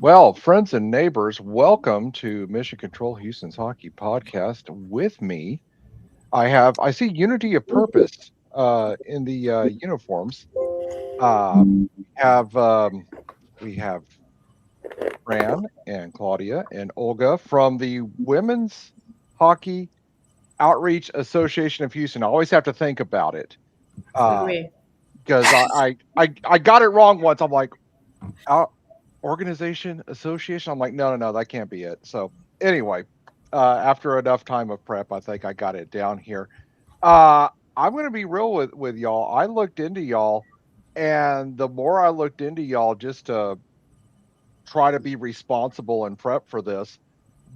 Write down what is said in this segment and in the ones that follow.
Well, friends and neighbors, welcome to Mission Control Houston's Hockey Podcast. With me, I see unity of purpose in the uniforms. Have we have Fran and Claudia and Olga from the Women's Hockey Outreach Association of Houston. I always have to think about it Oui. because I got it wrong once. I'm like, out organization association. I'm like, no, no, no, that can't be it. So anyway, after enough time of prep, I think I got it down here. I'm going to be real with y'all. I looked into y'all, and the more I looked into y'all, just to try to be responsible and prep for this,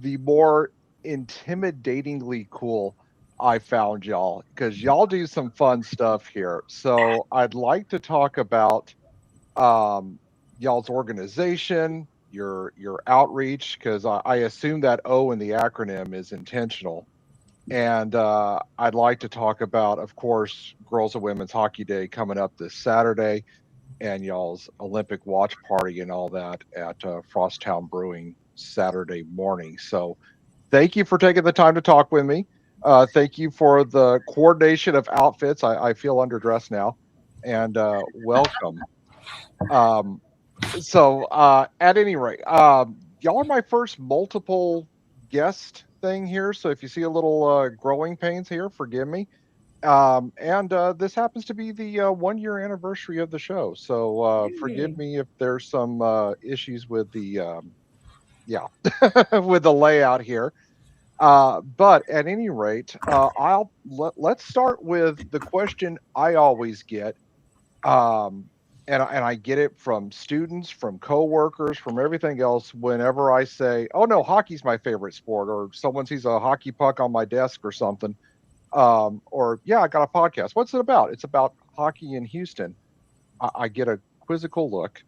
the more intimidatingly cool I found y'all because y'all do some fun stuff here. So I'd like to talk about um, y'all's organization, your outreach, because I assume that O in the acronym is intentional. And I'd like to talk about, of course, Girls and Women's Hockey Day coming up this Saturday, and y'all's Olympic watch party and all that at Frost Town Brewing Saturday morning. So thank you for taking the time to talk with me. Thank you for the coordination of outfits. I feel underdressed now, and welcome. Um, at any rate, y'all are my first multiple guest thing here. So if you see a little growing pains here, forgive me. And this happens to be the 1 year anniversary of the show. So forgive Yay. me if there's some issues with the yeah with the layout here. But at any rate, let's start with the question I always get. Um, and I get it from students, from coworkers, from everything else. Whenever I say, "Oh no, hockey's my favorite sport," or someone sees a hockey puck on my desk or something, or yeah, I got a podcast. What's it about? It's about hockey in Houston. I get a quizzical look.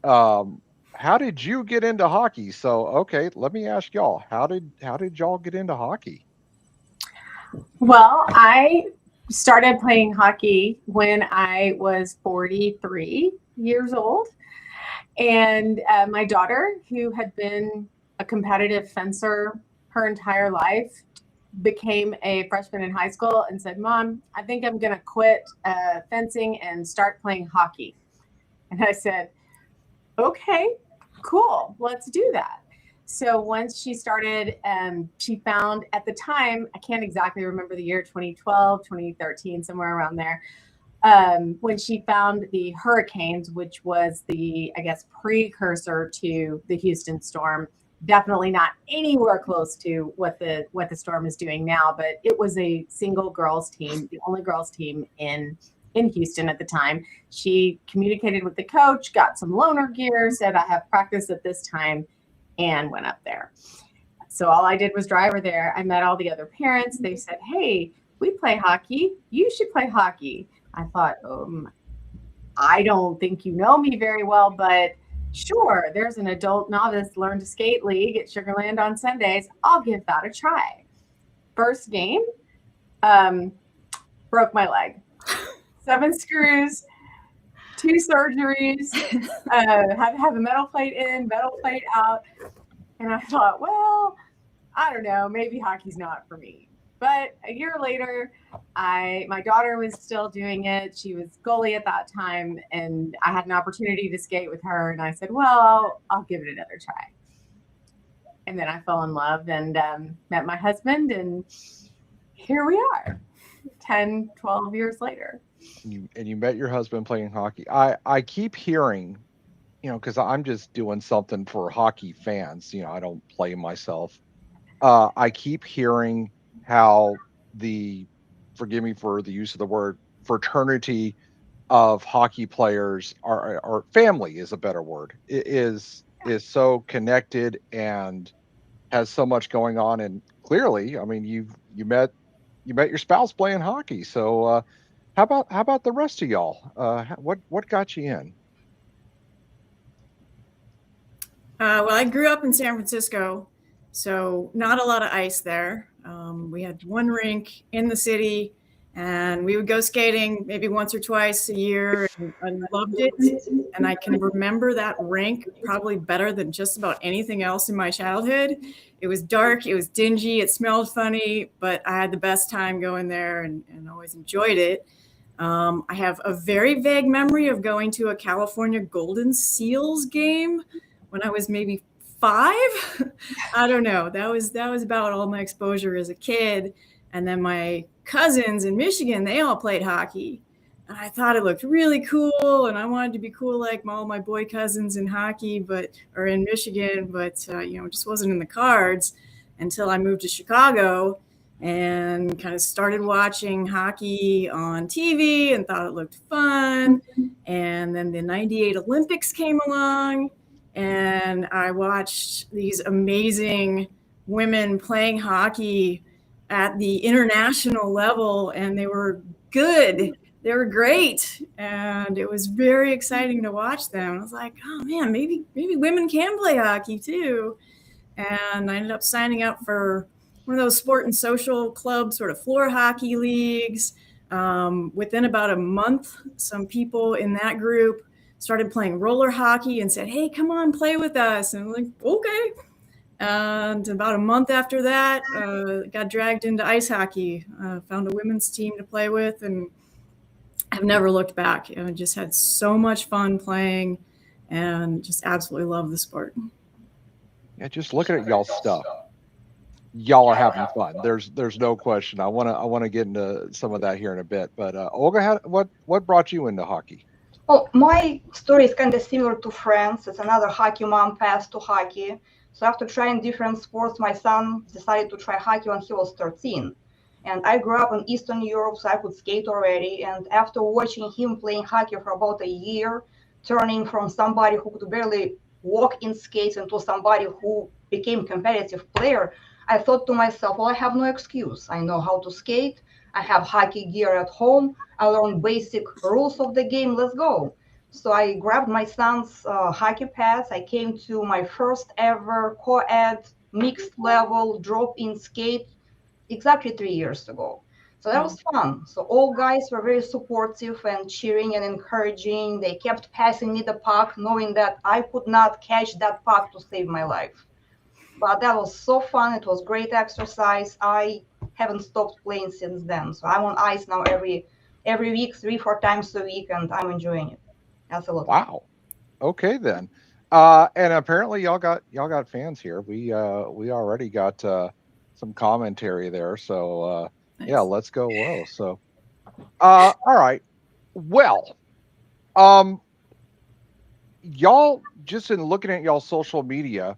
Um, how did you get into hockey? So okay, let me ask y'all. How did y'all get into hockey? Well, I started playing hockey when I was 43 years old. And my daughter, who had been a competitive fencer her entire life, became a freshman in high school and said, Mom, I think I'm going to quit fencing and start playing hockey. And I said, okay, cool, let's do that. So once she started, she found at the time, I can't exactly remember the year, 2012, 2013, somewhere around there, when she found the hurricanes, which was the, I guess, precursor to the Houston storm. Definitely not anywhere close to what the storm is doing now, but it was a single girls team, the only girls team in Houston at the time. She communicated with the coach, got some loaner gear, said I have practice at this time, and went up there. So all I did was drive her there. I met all the other parents. They said, "Hey, we play hockey. You should play hockey." I thought, I don't think you know me very well, but sure, there's an adult novice learn to skate league at Sugarland on Sundays. I'll give that a try. First game, um, broke my leg. 7 screws, 2 surgeries, had to have a metal plate in, metal plate out. And I thought, well, I don't know, maybe hockey's not for me. But a year later, my daughter was still doing it. She was goalie at that time, and I had an opportunity to skate with her. And I said, well, I'll give it another try. And then I fell in love and met my husband, and here we are, 10, 12 years later. And you met your husband playing hockey. I keep hearing, because I'm just doing something for hockey fans. I don't play myself. I keep hearing how the, forgive me for the use of the word, fraternity of hockey players or family is a better word, is so connected and has so much going on. And clearly, I mean, you met your spouse playing hockey. So how about the rest of y'all? What got you in? Well, I grew up in San Francisco, so not a lot of ice there. We had one rink in the city, And we would go skating maybe once or twice a year, and I loved it. And I can remember that rink probably better than just about anything else in my childhood. It was dark, it was dingy, it smelled funny, but I had the best time going there and always enjoyed it. I have a very vague memory of going to a California Golden Seals game when I was maybe 5. I don't know. That was about all my exposure as a kid. And then my cousins in Michigan, they all played hockey. And I thought it looked really cool, and I wanted to be cool like all my boy cousins in hockey, or in Michigan, but it just wasn't in the cards until I moved to Chicago and kind of started watching hockey on TV and thought it looked fun. And then the '98 Olympics came along, and I watched these amazing women playing hockey at the international level, and they were good. They were great, and it was very exciting to watch them. I was like, oh man, maybe women can play hockey too. And I ended up signing up for one of those sport and social club sort of floor hockey leagues. Within about a month, some people in that group started playing roller hockey and said, hey, come on, play with us. And I'm like, okay. And about a month after that, got dragged into ice hockey, found a women's team to play with, and I've never looked back. I just had so much fun playing and just absolutely love the sport. Yeah, just looking at y'all's stuff, y'all are having fun. There's no question. I wanna get into some of that here in a bit. But Olga, what brought you into hockey? Well, my story is kind of similar to Fran's. It's another hockey mom path to hockey. So after trying different sports, my son decided to try hockey when he was 13. And I grew up in Eastern Europe, so I could skate already. And after watching him playing hockey for about a year, turning from somebody who could barely walk in skates into somebody who became a competitive player, I thought to myself, well, I have no excuse. I know how to skate. I have hockey gear at home. I learned basic rules of the game. Let's go. So I grabbed my son's hockey pads. I came to my first ever co-ed mixed level drop-in skate exactly 3 years ago. So that was fun. So all guys were very supportive and cheering and encouraging. They kept passing me the puck, knowing that I could not catch that puck to save my life. But that was so fun. It was great exercise. I haven't stopped playing since then. So I'm on ice now every week, 3-4 times a week, and I'm enjoying it. That's a lot. Wow. Okay then. And apparently y'all got fans here. We already got some commentary there. So Nice. yeah, let's go WHOAH. So all right. Well, y'all, just in looking at y'all social media,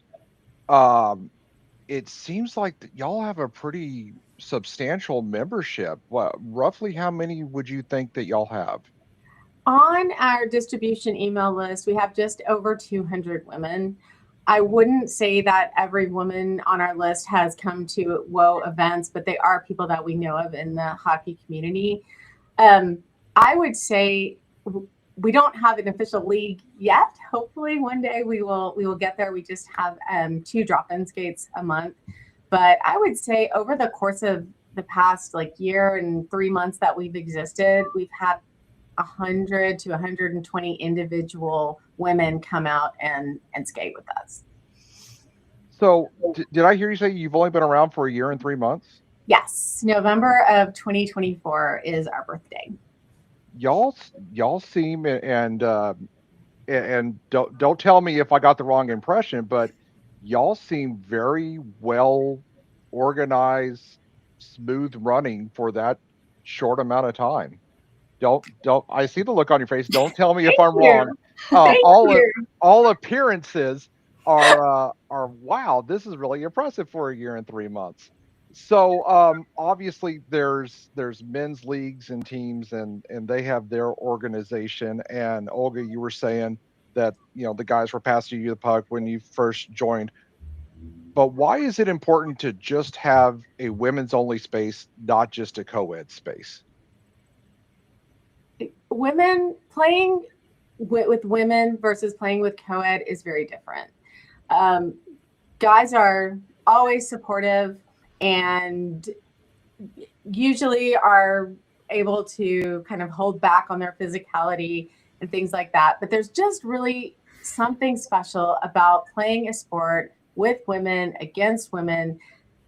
it seems like y'all have a pretty substantial membership. What, roughly how many would you think that y'all have? On our distribution email list, we have just over 200 women. I wouldn't say that every woman on our list has come to WHOAH events, but they are people that we know of in the hockey community. I would say we don't have an official league yet. Hopefully one day we will get there. We just have 2 drop-in skates a month. But I would say over the course of the past year and 3 months that we've existed, we've had 100 to 120 individual women come out and skate with us. So did I hear you say you've only been around for a year and 3 months? Yes, November of 2024 is our birthday. Y'all seem, and don't tell me if I got the wrong impression, but y'all seem very well organized, smooth running for that short amount of time. Don't I see the look on your face? Don't tell me if I'm wrong. All appearances are wow, this is really impressive for a year and 3 months. So obviously there's men's leagues and teams, and they have their organization. And Olga, you were saying that the guys were passing you the puck when you first joined. But why is it important to just have a women's only space, not just a co-ed space? Women playing with women versus playing with co-ed is very different. Guys are always supportive and usually are able to kind of hold back on their physicality and things like that. But there's just really something special about playing a sport with women, against women.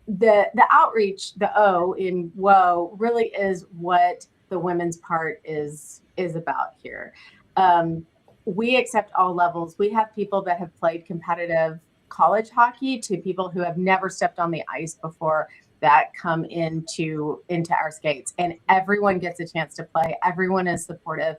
The outreach, the O in WHOAH, really is what the women's part is about here. We accept all levels. We have people that have played competitive college hockey to people who have never stepped on the ice before that come into our skates, and everyone gets a chance to play. Everyone is supportive,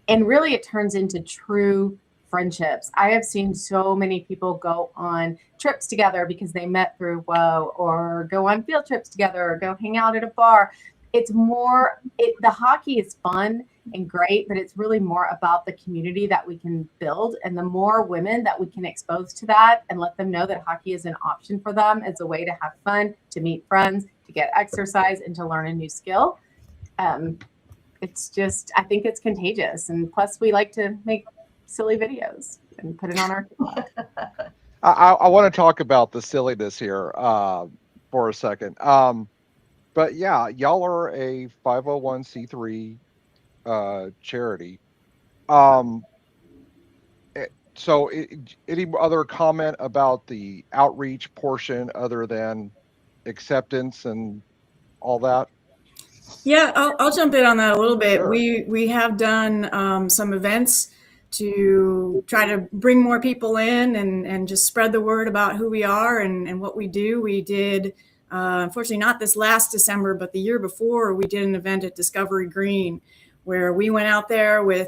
and really it turns into true friendships. I have seen so many people go on trips together because they met through WHOAH, or go on field trips together, or go hang out at a bar. It's more, the hockey is fun and great, but it's really more about the community that we can build. And the more women that we can expose to that and let them know that hockey is an option for them as a way to have fun, to meet friends, to get exercise, and to learn a new skill. It's just, I think it's contagious. And plus we like to make silly videos and put it on our TikTok. I want to talk about the silliness here for a second. But yeah, y'all are a 501c3 charity. So any other comment about the outreach portion other than acceptance and all that? Yeah, I'll jump in on that a little bit. Sure. We have done some events to try to bring more people in and just spread the word about who we are and what we do. We did, unfortunately not this last December, but the year before, we did an event at Discovery Green where we went out there with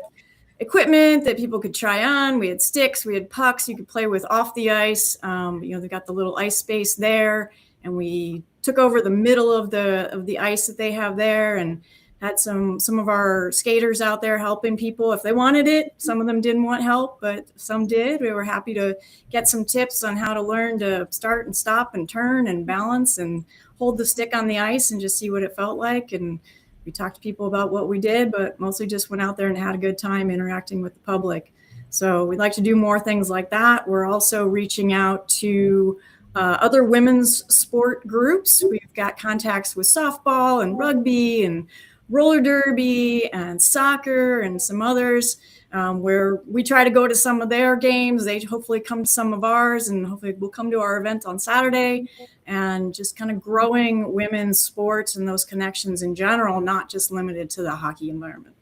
equipment that people could try on. We had sticks, we had pucks you could play with off the ice. They got the little ice space there, and we took over the middle of the ice that they have there, and had some of our skaters out there helping people if they wanted it. Some of them didn't want help, but some did. We were happy to get some tips on how to learn to start and stop and turn and balance and hold the stick on the ice and just see what it felt like. And we talked to people about what we did, but mostly just went out there and had a good time interacting with the public. So we'd like to do more things like that. We're also reaching out to other women's sport groups. We've got contacts with softball and rugby and roller derby and soccer and some others, where we try to go to some of their games. They hopefully come to some of ours, and hopefully we'll come to our event on Saturday, and just kind of growing women's sports and those connections in general, not just limited to the hockey environment.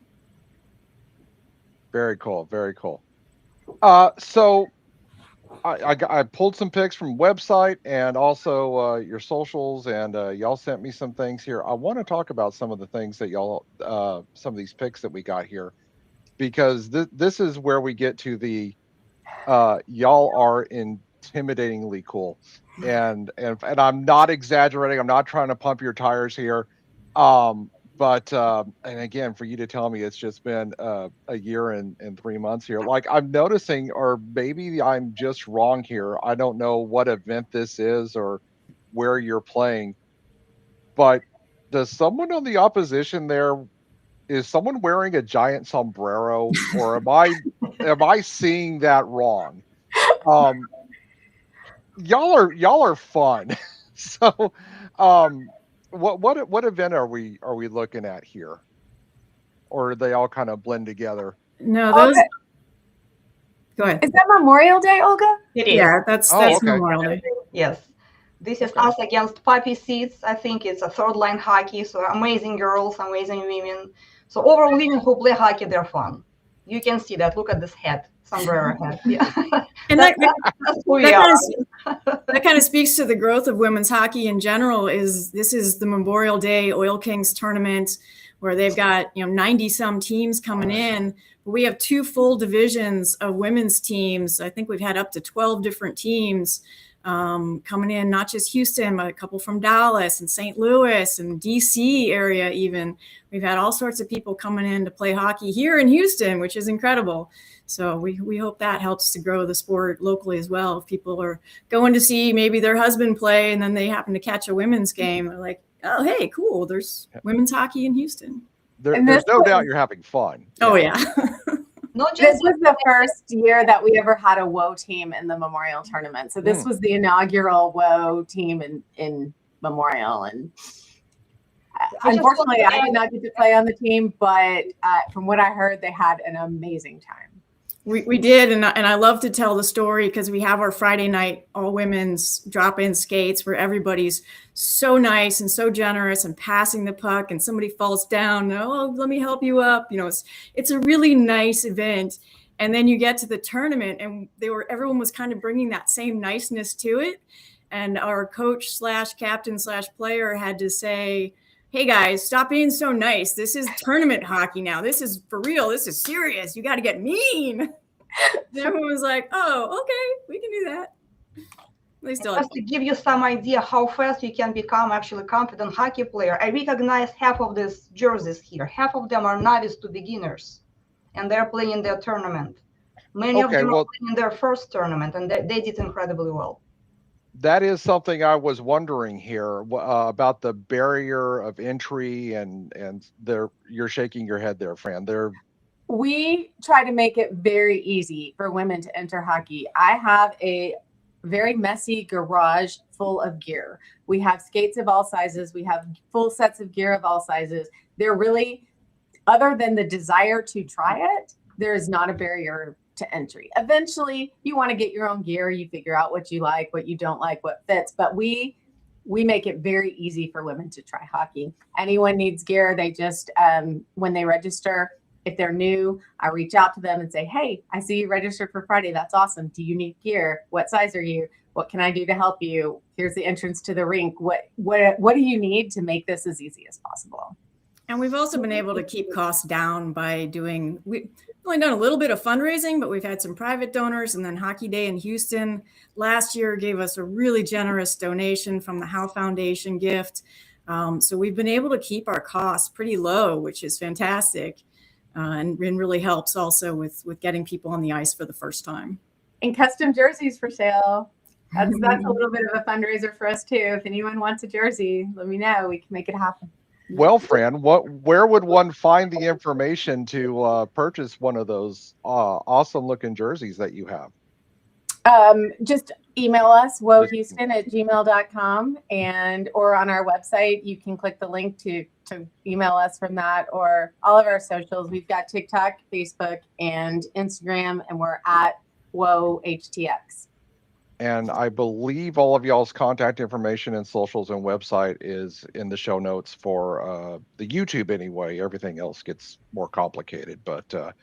Very cool. Very cool. So I pulled some pics from website and also your socials, and y'all sent me some things here. I want to talk about some of the things that y'all, some of these pics that we got here, because this is where we get to the y'all are intimidatingly cool, and I'm not exaggerating. I'm not trying to pump your tires here. But and again, for you to tell me it's just been a year and 3 months here, like I'm noticing, or maybe I'm just wrong here. I don't know what event this is or where you're playing, but does someone on the opposition there, is someone wearing a giant sombrero, or am I seeing that wrong? Y'all are fun. So what event are we looking at here, or they all kind of blend together? No, those. Okay. Go ahead. Is that Memorial Day, Olga? It is. Yeah, that's okay. Memorial Day. Yes. This is us against Poppy Seeds. I think it's a third line hockey. So amazing girls, amazing women. So overall, women who play hockey, they're fun. You can see that. Look at this hat, sombrero hat. Yeah. And that's who we are. That kind of speaks to the growth of women's hockey in general. This is the Memorial Day Oil Kings tournament, where they've got 90 some teams coming in. But we have 2 full divisions of women's teams. I think we've had up to 12 different teams coming in, not just Houston, but a couple from Dallas and St. Louis and DC area even. We've had all sorts of people coming in to play hockey here in Houston, which is incredible. So we hope that helps to grow the sport locally as well. If people are going to see maybe their husband play and then they happen to catch a women's game, they're like, oh, hey, cool, there's women's hockey in Houston. There's no doubt you're having fun. Oh, yeah. This was the first year that we ever had a WHOAH team in the Memorial tournament. So this was the inaugural WHOAH team in Memorial. And Unfortunately, I did not get to play on the team, but from what I heard, they had an amazing time. We did, and I love to tell the story because we have our Friday night all women's drop-in skates where everybody's so nice and so generous and passing the puck, and somebody falls down. Oh, let me help you up. It's a really nice event. And then you get to the tournament, and everyone was kind of bringing that same niceness to it. And our coach / captain / player had to say, hey guys, stop being so nice. This is tournament hockey now. This is for real. This is serious. You got to get mean. And everyone was like, oh, okay, we can do that. Just to give you some idea how fast you can become actually a confident hockey player, I recognize half of these jerseys here. Half of them are novice to beginners, and they're playing in their tournament. Many of them are playing in their first tournament, and they did incredibly well. That is something I was wondering here about the barrier of entry, and you're shaking your head there, Fran. We try to make it very easy for women to enter hockey. I have a very messy garage full of gear. We have skates of all sizes. We have full sets of gear of all sizes. They're really, other than the desire to try it, there is not a barrier to entry. Eventually, you want to get your own gear. You figure out what you like, what you don't like, what fits. But we make it very easy for women to try hockey. Anyone needs gear, they just, when they register, if they're new, I reach out to them and say, hey, I see you registered for Friday. That's awesome. Do you need gear? What size are you? What can I do to help you? Here's the entrance to the rink. What do you need to make this as easy as possible? And we've also been able to keep costs down by we've only done a little bit of fundraising, but we've had some private donors, and then Hockey Day in Houston last year gave us a really generous donation from the Howe Foundation gift. So we've been able to keep our costs pretty low, which is fantastic. And really helps also with getting people on the ice for the first time. And custom jerseys for sale. That's a little bit of a fundraiser for us too. If anyone wants a jersey, let me know. We can make it happen. Well, Fran, where would one find the information to purchase one of those awesome looking jerseys that you have? Just email us, WHOAHhouston@gmail.com, or on our website. You can click the link to email us from that, or all of our socials. We've got TikTok, Facebook, and Instagram, and we're at WHOAHTX. And I believe all of y'all's contact information and socials and website is in the show notes for the YouTube anyway. Everything else gets more complicated, but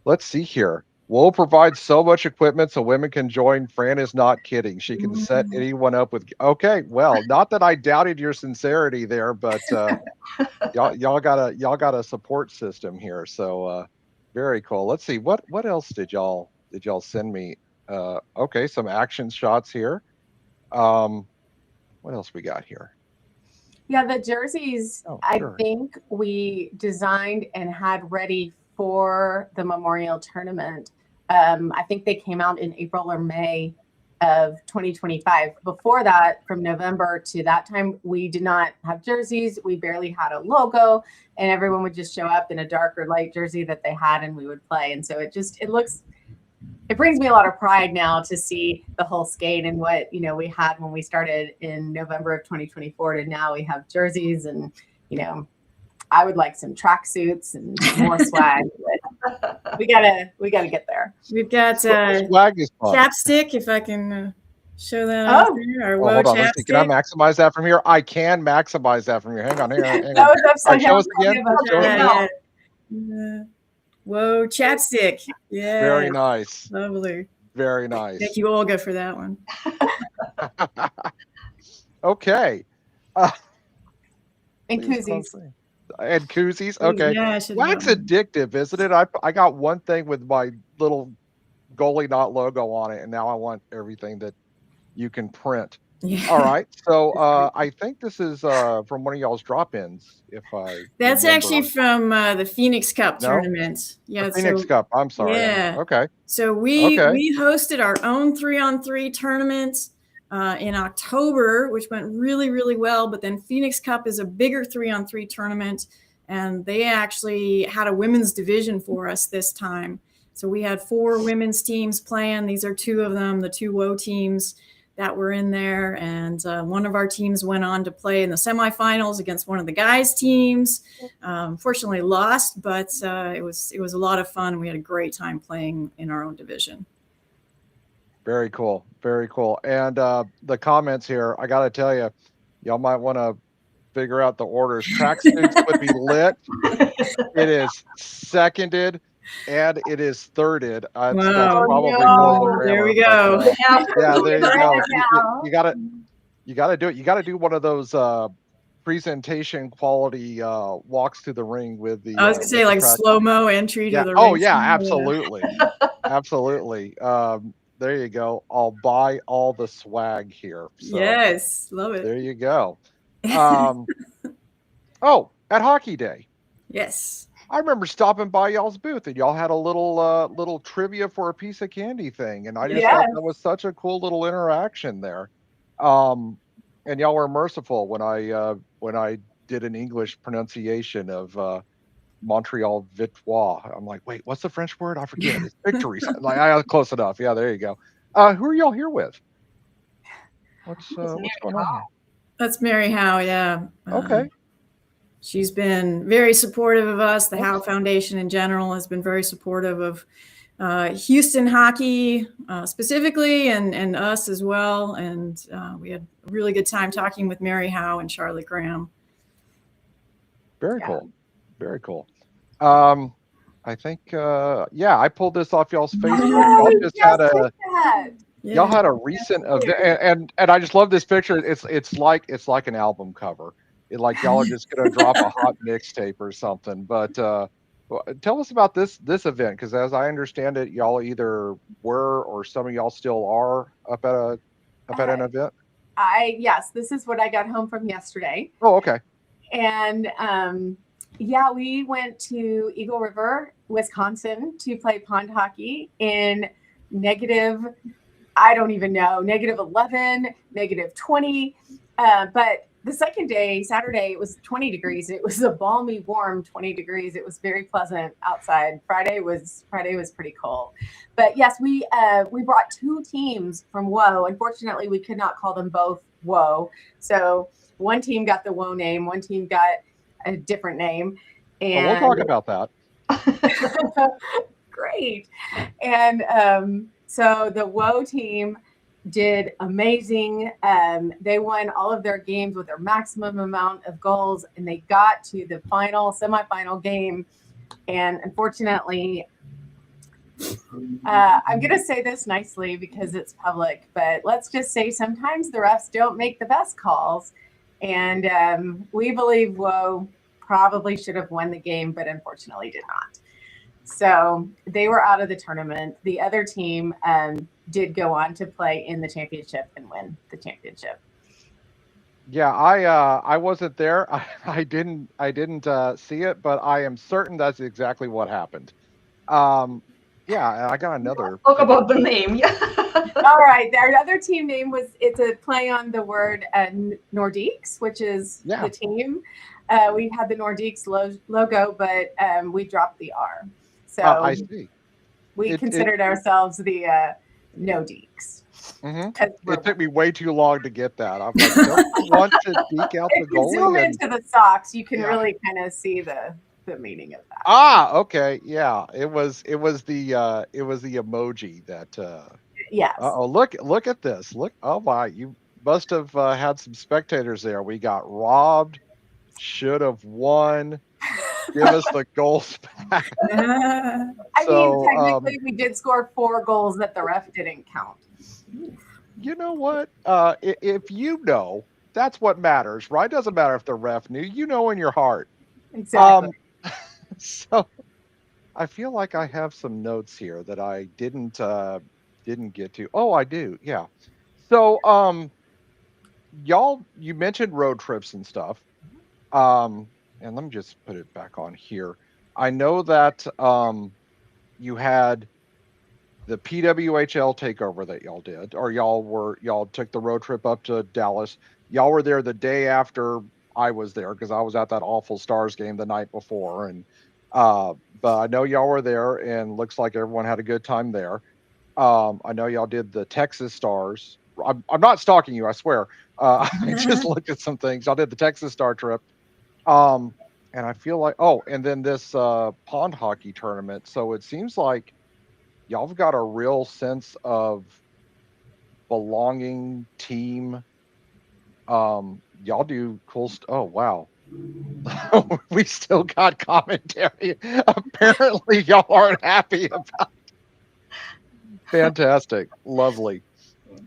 let's see here. WHOAH provides so much equipment so women can join. Fran is not kidding. She can set anyone up with. Okay, well, not that I doubted your sincerity there, but y'all got a support system here. So very cool. Let's see what else did y'all send me? Okay, some action shots here. What else we got here? Yeah, the jerseys. Sure. I think we designed and had ready for the Memorial Tournament. I think they came out in April or May of 2025. Before that, from November to that time, we did not have jerseys. We barely had a logo, and everyone would just show up in a dark or light jersey that they had, and we would play. And so it brings me a lot of pride now to see the whole skate and what we had when we started in November of 2024 to now we have jerseys, and I would like some tracksuits and more swag. But we gotta get there. We've got swag is fun. chapstick, if I can show that. Our hold on. chapstick. Can I maximize that from here? I can maximize that from here. Hang on. That was upside show us down. again. WHOAH chapstick. Yeah. Very nice. Lovely. Very nice. Thank you, Olga, for that one. Okay. And koozies. And koozies. Okay. Yeah, Wax addictive, isn't it? I got one thing with my little goalie knot logo on it, and now I want everything that you can print. Yeah. All right. So I think this is from one of y'all's drop-ins. That's actually from the Phoenix Cup tournament. Yeah, the Phoenix Cup. I'm sorry. Yeah. Okay. So we hosted our own 3-on-3 tournament in October, which went really, really well. But then Phoenix Cup is a bigger 3-on-3 tournament, and they actually had a women's division for us this time. So we had 4 women's teams playing. These are 2 of them, the 2 WHOAH teams. that were in there. And one of our teams went on to play in the semifinals against one of the guys' teams. Fortunately lost, but it was a lot of fun. We had a great time playing in our own division. Very cool. Very cool. And the comments here, I got to tell you, y'all might want to figure out the orders. Tracksuits would be lit. It is seconded and it is thirded. That's Wow. probably no. There we grammar, go. yeah, there you go. Now. You got to do it. You got to do one of those presentation quality walks to the ring with the. I was gonna say like slow-mo entry to the Oh ring. yeah, absolutely, absolutely. There you go. I'll buy all the swag here. So, yes, love it. there you go. Oh, at Hockey Day, Yes. I remember stopping by y'all's booth and y'all had a little trivia for a piece of candy thing, and I just thought that was such a cool little interaction there. And y'all were merciful when I did an English pronunciation of Montreal Victoire. I'm like, wait, what's the French word? I forget. It's victory. Like, I close enough. Yeah, there you go. Who are y'all here with? What's going on here? That's Mary Howe, yeah. Okay. She's been very supportive of us. The Howe Foundation in general has been very supportive of Houston hockey specifically and us as well. And we had a really good time talking with Mary Howe and Charlotte Graham. Very cool. Very cool. I think, I pulled this off y'all's Facebook. Y'all had a recent event, and I just love this picture. It's like an album cover. Like y'all are just gonna drop a hot mixtape or something. But tell us about this event, because as I understand it, y'all either were or some of y'all still are up at an event. Yes, this is what I got home from yesterday. Oh, okay. And we went to Eagle River, Wisconsin to play pond hockey in negative, I don't even know, negative 11, negative 20. But the second day, Saturday, it was 20 degrees. It was a balmy, warm 20 degrees. It was very pleasant outside. Friday was pretty cold. But yes, we brought two teams from WHOAH. Unfortunately, we could not call them both WHOAH. So one team got the WHOAH name, one team got a different name. And we'll talk about that. Great. And so the WHOAH team did amazing. They won all of their games with their maximum amount of goals, and they got to the semifinal game. And unfortunately, I'm going to say this nicely because it's public, but let's just say sometimes the refs don't make the best calls. And we believe WHOAH probably should have won the game, but unfortunately did not. So they were out of the tournament. The other team did go on to play in the championship and win the championship. Yeah, I wasn't there. I didn't see it, but I am certain that's exactly what happened. Yeah, I got another. Talk about the name. Yeah. All right, their other team name it's a play on the word Nordiques, which is the team. We had the Nordiques logo, but we dropped the R. So I see. We considered ourselves the No Deeks. Mm-hmm. It took me way too long to get that. I'm like, don't you want to deke out the goalie? If you zoom into the socks, you can really kind of see the meaning of that. Ah, okay, yeah. It was the emoji that. Yes. Oh, look at this. Look, oh my, you must have had some spectators there. We got robbed. Should have won. Give us the goals back. I mean, technically, we did score 4 goals that the ref didn't count. You know what? If you know, that's what matters, right? Doesn't matter if the ref knew. You know in your heart. Exactly. So, I feel like I have some notes here that I didn't get to. Oh, I do. Yeah. So, y'all, you mentioned road trips and stuff. And let me just put it back on here. I know that you had the PWHL takeover that y'all did, or y'all took the road trip up to Dallas. Y'all were there the day after I was there because I was at that awful Stars game the night before, and but I know y'all were there, and looks like everyone had a good time there. I know y'all did the Texas Stars I'm not stalking you, I swear. I just looked at some things. I did the Texas Star trip. And I feel like, and then this pond hockey tournament. So it seems like y'all have got a real sense of belonging, team. Y'all do cool oh, wow. We still got commentary. Apparently, y'all aren't happy about. Fantastic, lovely.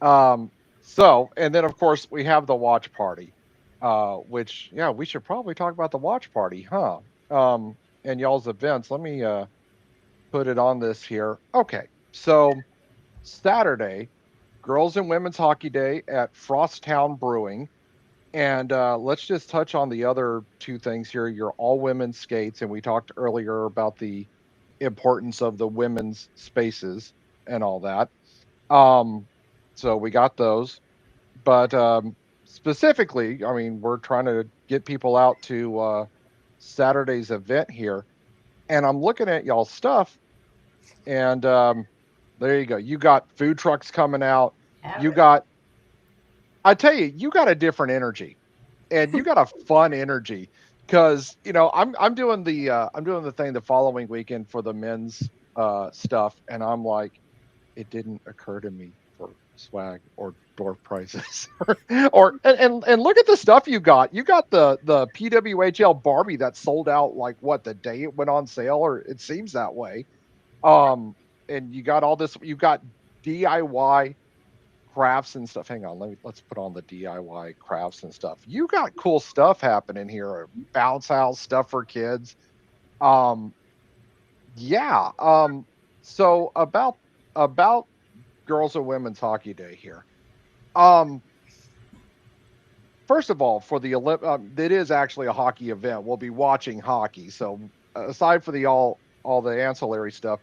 So, and then of course we have the watch party, which we should probably talk about the watch party, huh? And y'all's events. Let me put it on this here. Okay, so Saturday, girls and women's hockey day at Frost Town Brewing. And let's just touch on the other two things here. Your all women's skates, and we talked earlier about the importance of the women's spaces and all that. So we got those, but specifically, I mean, we're trying to get people out to Saturday's event here, and I'm looking at y'all's stuff, and there you go. You got food trucks coming out. You got, I tell you, you got a different energy, and you got a fun energy, because I'm doing the thing the following weekend for the men's stuff, and I'm like, it didn't occur to me for swag or door prices, and look at the stuff you got. You got the PWHL Barbie that sold out like what, the day it went on sale, or it seems that way. And you got all this. You got DIY crafts and stuff. Hang on, let's put on the DIY crafts and stuff. You got cool stuff happening here. Bounce house stuff for kids. Yeah. So about girls and women's hockey day here. First of all, for the it is actually a hockey event. We'll be watching hockey. So aside for all the ancillary stuff,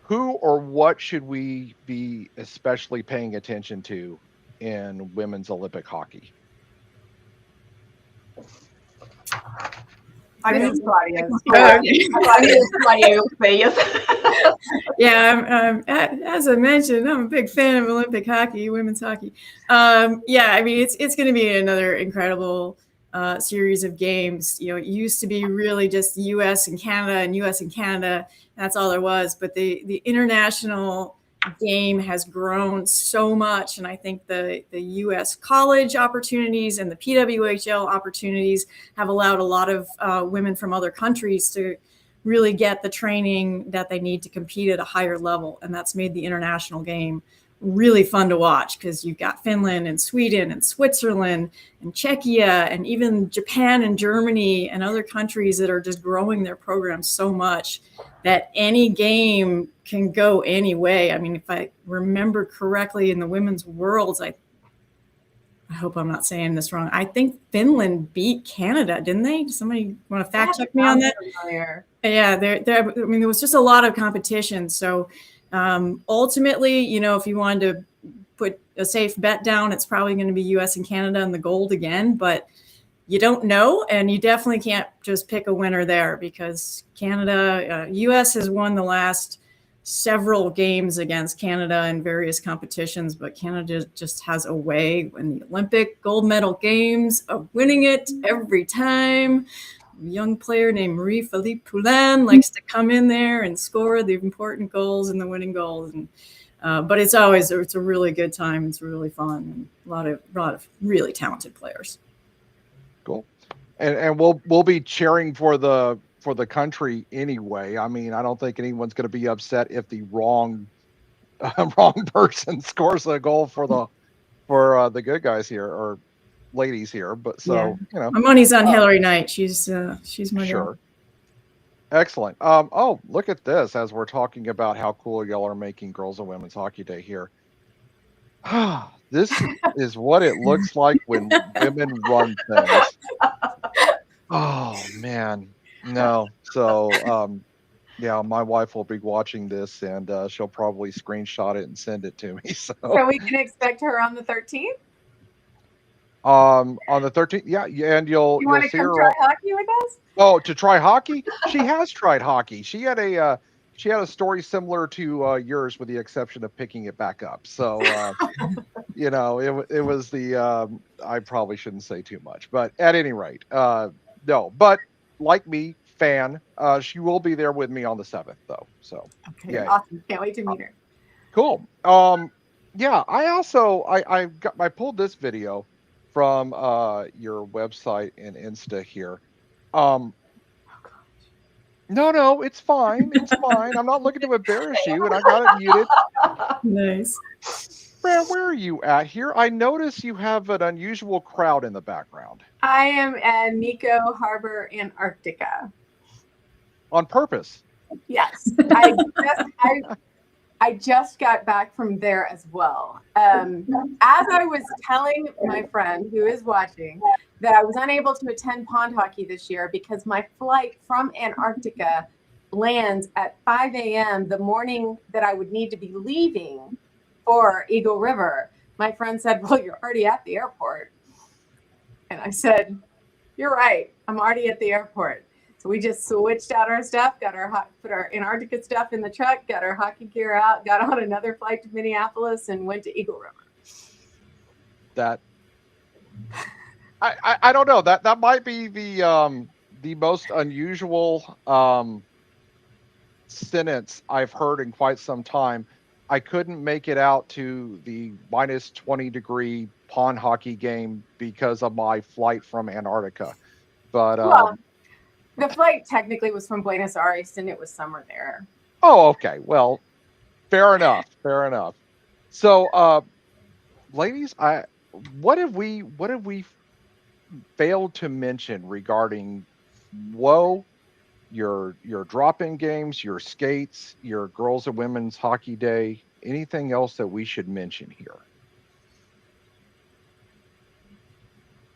who or what should we be especially paying attention to in women's Olympic hockey? I mean, Claudia. Claudia will say yes. Yeah, as I mentioned, I'm a big fan of Olympic hockey, women's hockey. Yeah, I mean, it's going to be another incredible series of games. It used to be really just U.S. and Canada and U.S. and Canada. That's all there was. But the international game has grown so much, and I think the U.S. college opportunities and the PWHL opportunities have allowed a lot of women from other countries to really get the training that they need to compete at a higher level, and that's made the international game really fun to watch, because you've got Finland and Sweden and Switzerland and Czechia and even Japan and Germany and other countries that are just growing their programs so much that any game can go any way. I mean, if I remember correctly, in the women's worlds, I hope I'm not saying this wrong, I think Finland beat Canada, didn't they? Does somebody want to fact check me on that? Yeah, I mean, there was just a lot of competition. So ultimately, if you wanted to put a safe bet down, it's probably going to be US and Canada and the gold again, but you don't know, and you definitely can't just pick a winner there, because Canada, US has won the last several games against Canada in various competitions, but Canada just has a way in the Olympic gold medal games of winning it every time. A young player named Marie-Philippe Poulin likes to come in there and score the important goals and the winning goals. And but it's a really good time. It's really fun. And a lot of really talented players. Cool. And we'll be cheering for the country anyway. I mean, I don't think anyone's going to be upset if the wrong person scores a goal for the good guys here, or ladies here. But so my money's on Hillary Knight. She's my sure girl. Excellent. Look at this, as we're talking about how cool y'all are making girls and women's hockey day here. This is what it looks like when women run things. Oh man, no. So my wife will be watching this, and she'll probably screenshot it and send it to me. So we can expect her on the 13th. On the 13th, and you'll want to see come her try hockey with us? Oh, to try hockey? She has tried hockey. She had a she had a story similar to yours, with the exception of picking it back up. So, you know, it was the I probably shouldn't say too much, but at any rate, no. But like me, fan, she will be there with me on the 7th, though. So, Okay, yeah, awesome. Can't wait to meet her. cool. Yeah, I also I pulled this video from your website and Insta here. Um, no, it's fine. It's fine. I'm not looking to embarrass you, and I got it muted. Nice. Where are you at here? I notice you have an unusual crowd in the background. I am at Nico Harbor, Antarctica. On purpose. Yes, I just got back from there as well. As I was telling my friend who is watching that I was unable to attend pond hockey this year because my flight from Antarctica lands at 5 a.m. the morning that I would need to be leaving for Eagle River, my friend said, "Well, you're already at the airport." And I said, "You're right. I'm already at the airport." So we just switched out our stuff, put our Antarctica stuff in the truck, got our hockey gear out, got on another flight to Minneapolis, and went to Eagle River. That I don't know. That might be the most unusual sentence I've heard in quite some time. I couldn't make it out to the minus 20-degree pond hockey game because of my flight from Antarctica. But Well, the flight technically was from Buenos Aires, and it was summer there. oh, okay. Well, fair enough. Fair enough. So, ladies, what have we failed to mention regarding WHOAH, your drop-in games, your skates, your girls and women's hockey day? Anything else that we should mention here?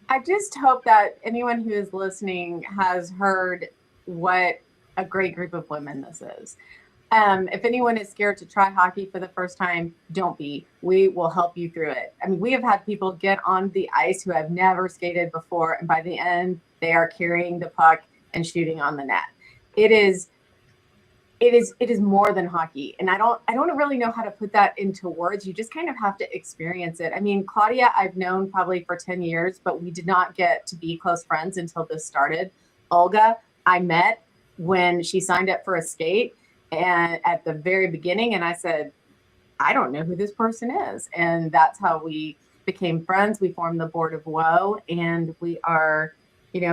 I just hope that anyone who is listening has heard what a great group of women this is. If anyone is scared to try hockey for the first time, don't be. We will help you through it. I mean, we have had people get on the ice who have never skated before, and by the end, they are carrying the puck and shooting on the net. It is more than hockey, and I don't really know how to put that into words. You just kind of have to experience it. I mean, Claudia, I've known probably for 10 years, but we did not get to be close friends until this started. Olga, I met when she signed up for a skate, and at the very beginning, and I said, I don't know who this person is, and that's how we became friends. We formed the board of WHOAH, and we are,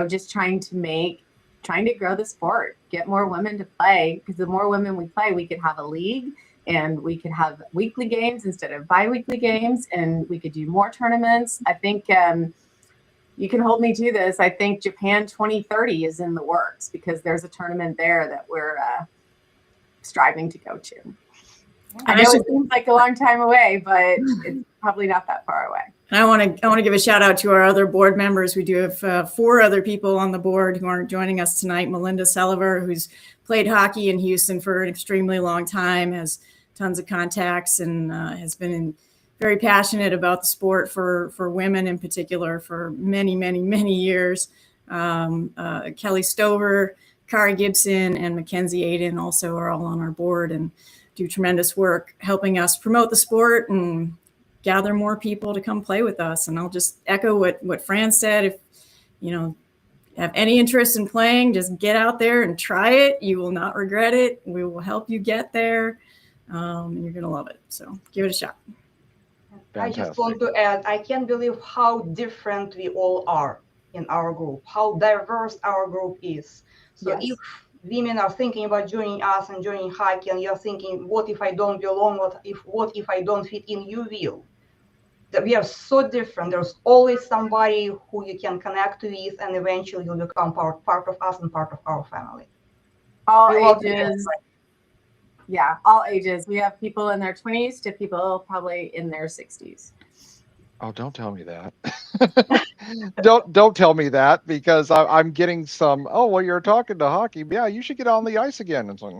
just trying to grow the sport, get more women to play, because the more women we play, we could have a league, and we could have weekly games instead of bi-weekly games, and we could do more tournaments. I think you can hold me to this. I think Japan 2030 is in the works, because there's a tournament there that we're striving to go to. I know it seems like a long time away, but it's probably not that far away. And I want to give a shout out to our other board members. We do have 4 other people on the board who aren't joining us tonight. Melinda Sullivan, who's played hockey in Houston for an extremely long time, has tons of contacts, and has been very passionate about the sport for women in particular for many, many, many years. Kelly Stover, Kara Gibson, and Mackenzie Aiden also are all on our board and do tremendous work helping us promote the sport and gather more people to come play with us. And I'll just echo what Fran said. If you have any interest in playing, just get out there and try it. You will not regret it. We will help you get there, and you're gonna love it. So give it a shot. Fantastic. I just want to add, I can't believe how different we all are in our group, how diverse our group is. So Yes. if women are thinking about joining us and joining hockey, and you're thinking, what if I don't belong? What if I don't fit in? You will. That we are so different. There's always somebody who you can connect with, and eventually you'll become part of us and part of our family. All We love ages. Yeah, all ages. We have people in their 20s to people probably in their 60s. Oh, don't tell me that. don't tell me that, because I'm getting some. Oh, well, you're talking to hockey. Yeah, you should get on the ice again. It's like,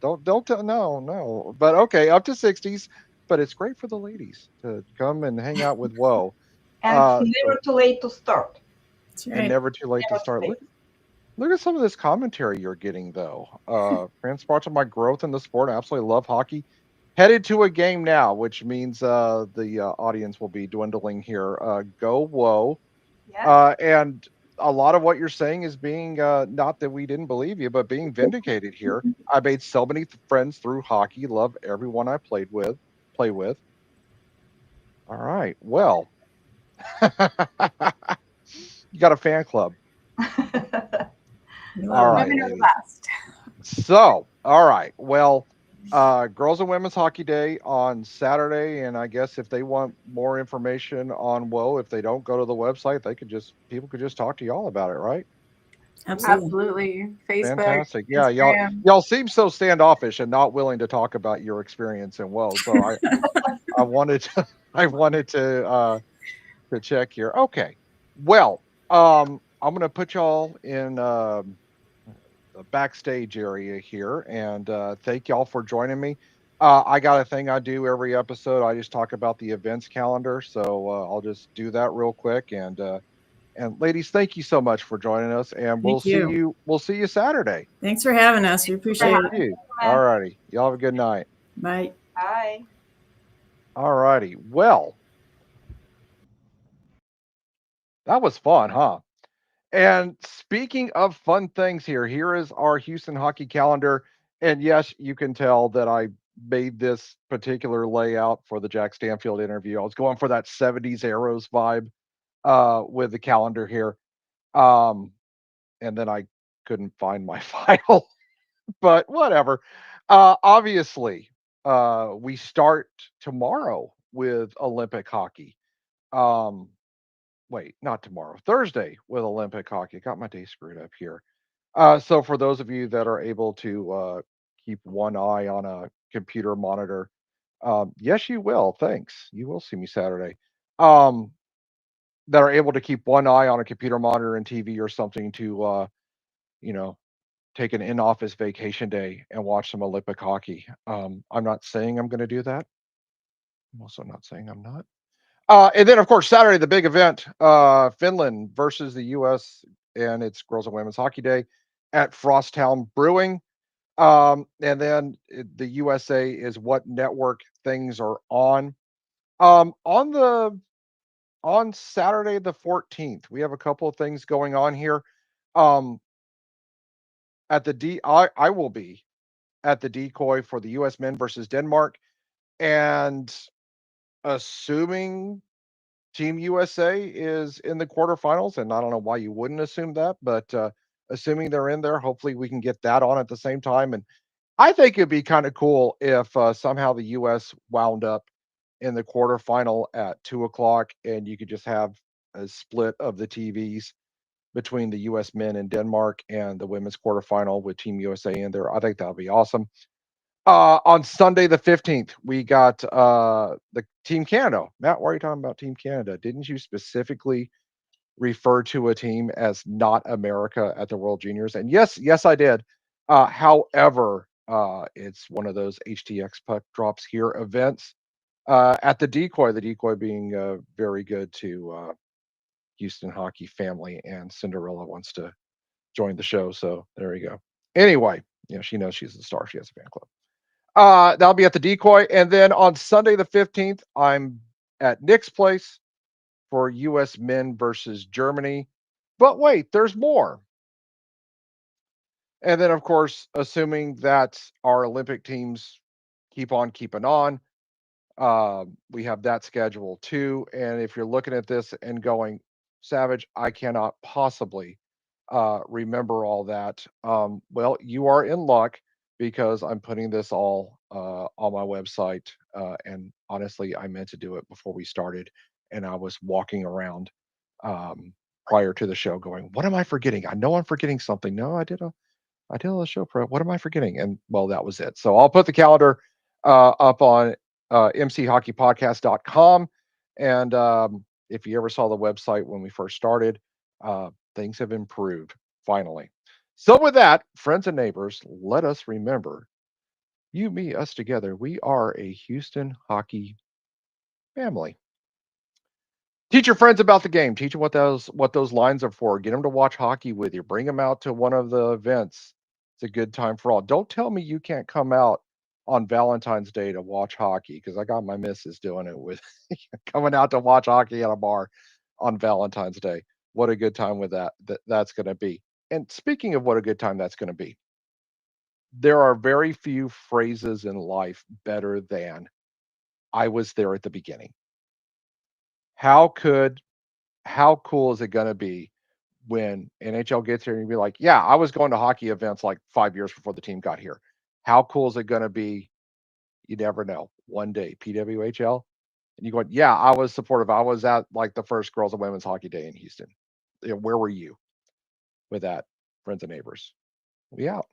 don't tell. No. But okay, up to 60s. But it's great for the ladies to come and hang out with WHOAH. And it's never too late to start. That's right. And never too late to Never start. too late. Look at some of this commentary you're getting, though. Fans watching my growth in the sport. I absolutely love hockey. Headed to a game now, which means the audience will be dwindling here. Go WHOAH. Yeah. And a lot of what you're saying is being not that we didn't believe you, but being vindicated here. I made so many friends through hockey. Love everyone I play with. All right. Well, you got a fan club. All right, Women are the ladies. best. So, all right. Well, girls and women's hockey day on Saturday, and I guess if they want more information on WHOAH, if they don't go to the website, people could just talk to y'all about it, right? Absolutely. Absolutely. Facebook, Fantastic. Yeah, Instagram. y'all seem so standoffish and not willing to talk about your experience in WHOAH. So I wanted to I wanted to check here. Okay. Well, I'm gonna put y'all in the backstage area here and thank y'all for joining me. I got a thing I do every episode. I just talk about the events calendar. So I'll just do that real quick and ladies, thank you so much for joining us, and Thank you. we'll see you Saturday. Thanks for having us. We appreciate Thank it. you. All righty. Y'all have a good night. Bye. Bye. All righty. Well, that was fun, huh? And speaking of fun things here is our Houston hockey calendar. And yes, you can tell that I made this particular layout for the Jack Stanfield interview. I was going for that 70s Arrows vibe with the calendar here. Um, and then I couldn't find my file, but whatever. Obviously, we start tomorrow with Olympic hockey. Um, Wait, not tomorrow, Thursday with Olympic hockey. Got my day screwed up here. So for those of you that are able to keep one eye on a computer monitor, yes, you will. Thanks. You will see me Saturday. Um, that are able to keep one eye on a computer monitor and TV or something to, you know, take an in-office vacation day and watch some Olympic hockey. I'm not saying I'm going to do that. I'm also not saying I'm not. And then, of course, Saturday, the big event, Finland versus the U.S. and it's Girls and Women's Hockey Day at Frost Town Brewing. And then the USA is what network things are on. On Saturday the 14th, we have a couple of things going on here. Um, at the I will be at the decoy for the U.S. men versus Denmark, and assuming Team USA is in the quarterfinals, and I don't know why you wouldn't assume that, but assuming they're in there, hopefully we can get that on at the same time. And I think it'd be kind of cool if somehow the U.S. wound up in the quarterfinal at 2 o'clock, and you could just have a split of the TVs between the U.S. men and Denmark, and the women's quarterfinal with Team USA in there. I think that would be awesome. On Sunday the 15th, we got the Team Canada. Matt, why are you talking about Team Canada? Didn't you specifically refer to a team as not America at the World Juniors? And yes, I did. However, it's one of those HTX puck drops here events at the decoy being very good to Houston hockey family, and Cinderella wants to join the show. So there you go. Anyway, she knows she's the star. She has a fan club. That'll be at the decoy. And then on Sunday the 15th, I'm at Nick's place for US men versus Germany. But wait, there's more. And then, of course, assuming that our Olympic teams keep on keeping on, we have that schedule too. And if you're looking at this and going, Savage, I cannot possibly remember all that. Well, you are in luck because I'm putting this all on my website. And honestly, I meant to do it before we started, and I was walking around prior to the show going, "What am I forgetting? I know I'm forgetting something. No, I did a show prep. What am I forgetting?" And well, that was it. So I'll put the calendar up on mchockeypodcast.com. And if you ever saw the website when we first started, things have improved finally. So with that, friends and neighbors, let us remember, you, me, us together, we are a Houston hockey family. Teach your friends about the game. Teach them what those lines are for. Get them to watch hockey with you. Bring them out to one of the events. It's a good time for all. Don't tell me you can't come out on Valentine's Day to watch hockey, because I got my missus doing it with coming out to watch hockey at a bar on Valentine's Day. What a good time with that's going to be. And speaking of what a good time that's going to be, there are very few phrases in life better than "I was there at the beginning." How cool is it going to be when NHL gets here and you be like, yeah, I was going to hockey events like 5 years before the team got here. How cool is it going to be? You never know. One day, PWHL, and you go, yeah, I was supportive. I was at like the first girls and women's hockey day in Houston. Where were you with that, friends and neighbors? We out.